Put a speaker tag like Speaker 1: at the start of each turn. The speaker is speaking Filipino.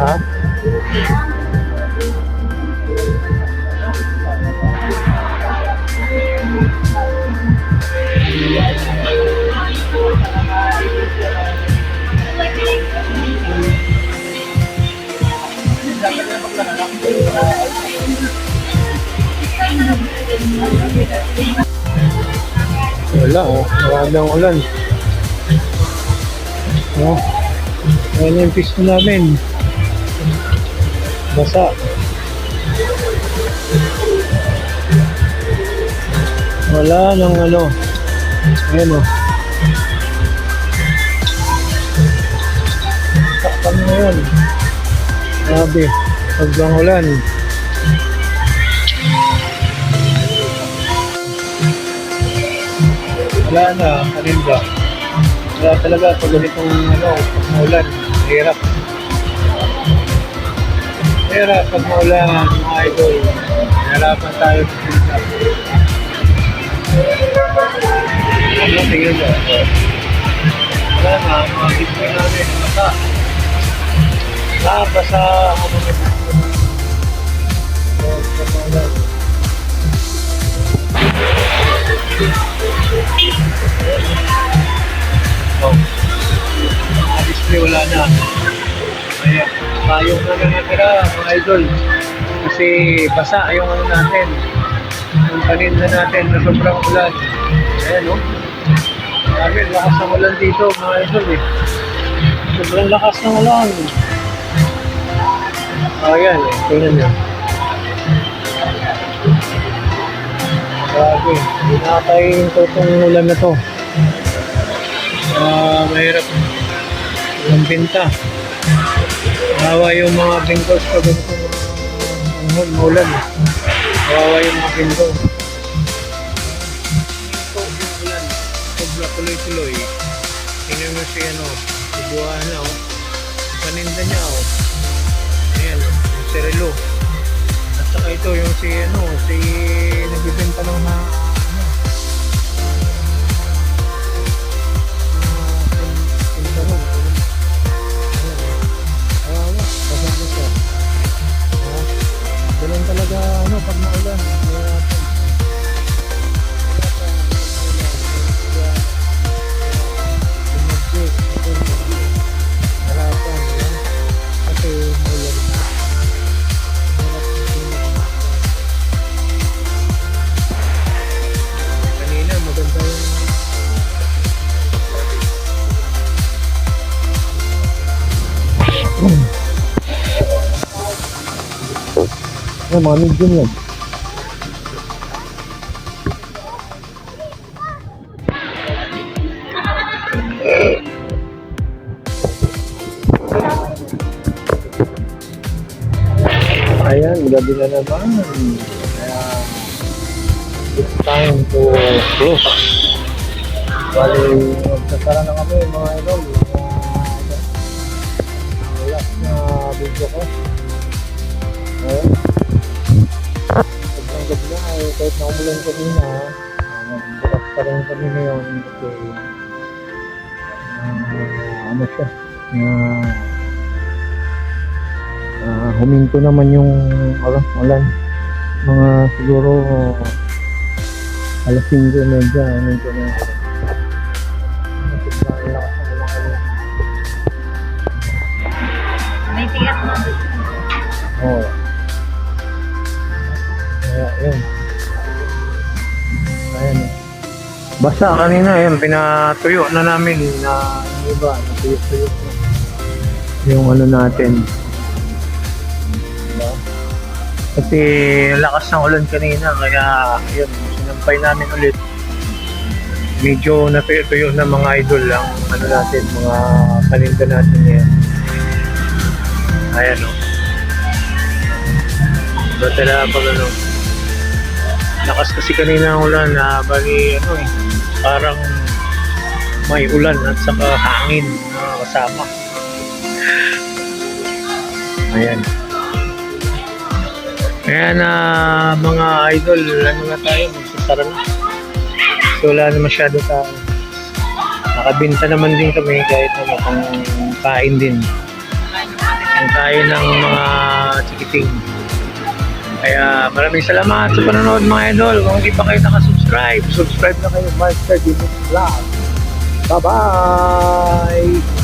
Speaker 1: Ha? Wala oh, maraming ulan. Oh, ayan yung pisto namin. Basa. Wala nang ano. Ayan oh. Takpan mo yan. Grabe, paglang ulan. Wala na, kaninda. Wala talaga pag ganitong ano, pag maulan, hirap. Hirap pag maulan, mga idol. Hirapan tayo sa pinta. Ano, tingnan mo. Wala na, mga display namin, basa. Basa, ano nito. Pag maulan. Oh, mga display wala na. Ayan, payong na lang natira mga idol. Kasi basa yung ano natin. Yung paninda natin na sobrang ulan. Ayan o. Sabi, lakas ng ulan dito mga idol eh. Sobrang lakas ng ulan. Ayan eh, tingnan nyo. Grabe, hindi nakakain ito itong ulan na to. Mahirap yung binta. Kawawa yung mga bingkos pag maulan. Kawawa yung mga bingkos. Ito yung ulan. Sobra tuloy-tuloy. Tingnan mo si ano, si Buwana o. Paninda niya o. Ayan o, yung serelo. At saka ito yung si ano, si nagbibenta ng mga ganun talaga ano pag maulan. Harapan kasi maulan. Kanina maganda yung mga medium yan. Ayan, gabi na naman. Kaya it's time to close. Bali, magsasara na kami mga idol. Last na video ko. Ayan. Sobrang gabi na kahit na umulan kanina. Bukas pa rin kami ngayon. Kasi ano siya huminto naman yung ulan. Mga siguro alas 5:30 huminto na yung ulan.
Speaker 2: May tiyak mo.
Speaker 1: Oo. Kaya yun. Ayan. Basta kanina yun, pinatuyo na namin na yung iba, natuyo-tuyo na yung ano natin. Diba? Kasi lakas ng ulan kanina, kaya yun, sinampay namin ulit. Medyo natuyo-tuyo na mga idol lang, ano natin, mga paninda natin yan. Ayan o. Iba talaga pag ano. Lakas kasi kanina ang ulan na bali ano eh. Parang may ulan at saka hangin na kasama. Ayan. Kaya na mga idol, ano na tayo, magsasara na. So wala na masyado tao. Nakabinta naman din kami kahit ano, pang kain din. Ang kain ng mga chikiting. Kaya maraming salamat sa panonood mga idol. Kung hindi pa kayo nakasubscribe, subscribe na kayo. Master Dino Vlog. Bye-bye!